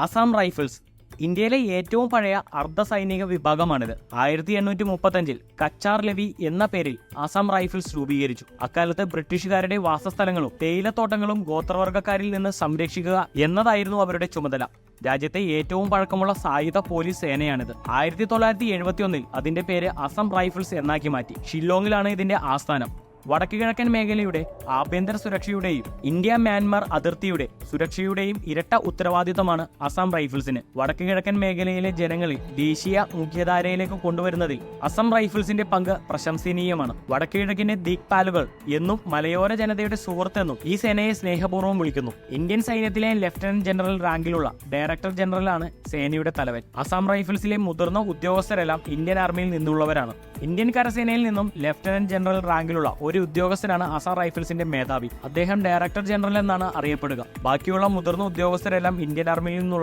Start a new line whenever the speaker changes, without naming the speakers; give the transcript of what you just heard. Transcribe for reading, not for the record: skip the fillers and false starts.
Assam rifles ഇന്ത്യയിലെ ഏറ്റവും പഴയ അർദ്ധസൈനിക വിഭാഗമാണിത്. 1835 കച്ചാർ ലവി എന്ന പേരിൽ അസം റൈഫിൾസ് രൂപീകരിച്ചു. അക്കാലത്ത് ബ്രിട്ടീഷുകാരുടെ വാസസ്ഥലങ്ങളും തേയിലത്തോട്ടങ്ങളും ഗോത്രവർഗ്ഗക്കാരിൽ നിന്ന് സംരക്ഷിക്കുക എന്നതായിരുന്നു അവരുടെ ചുമതല. രാജ്യത്തെ ഏറ്റവും പഴക്കമുള്ള സായുധ പോലീസ് സേനയാണിത്. 1971 അതിന്റെ പേര് അസം റൈഫിൾസ് എന്നാക്കി മാറ്റി. ഷില്ലോങ്ങിലാണ് ഇതിന്റെ ആസ്ഥാനം. വടക്കുകിഴക്കൻ മേഖലയുടെ ആഭ്യന്തര സുരക്ഷയുടെയും ഇന്ത്യ മ്യാൻമാർ അതിർത്തിയുടെ സുരക്ഷയുടെയും ഇരട്ട ഉത്തരവാദിത്തമാണ് അസം റൈഫിൾസിന്. വടക്കുകിഴക്കൻ മേഖലയിലെ ജനങ്ങളെ ദേശീയ മുഖ്യധാരയിലേക്ക് കൊണ്ടുവരുന്നതിൽ അസം റൈഫിൾസിന്റെ പങ്ക് പ്രശംസനീയമാണ്. വടക്കുകിഴക്കിന്റെ ദിക്പാലുകൾ എന്നും മലയോര ജനതയുടെ സുഹൃത്തെന്നും ഈ സേനയെ സ്നേഹപൂർവ്വം വിളിക്കുന്നു. ഇന്ത്യൻ സൈന്യത്തിലെ ലഫ്റ്റനന്റ് ജനറൽ റാങ്കിലുള്ള ഡയറക്ടർ ജനറലാണ് സേനയുടെ തലവൻ. അസം റൈഫിൾസിലെ മുതിർന്ന ഉദ്യോഗസ്ഥരെല്ലാം ഇന്ത്യൻ ആർമിയിൽ നിന്നുള്ളവരാണ്. ഇന്ത്യൻ കരസേനയിൽ നിന്നും ലഫ്റ്റനന്റ് ജനറൽ റാങ്കിലുള്ള ഒരു ഉദ്യോഗസ്ഥനാണ് അസം റൈഫിൾസിന്റെ മേധാവി. അദ്ദേഹം ഡയറക്ടർ ജനറൽ എന്നാണ് അറിയപ്പെടുക. ബാക്കിയുള്ള മുതിർന്ന ഉദ്യോഗസ്ഥരെല്ലാം ഇന്ത്യൻ ആർമിയിൽ നിന്നുള്ള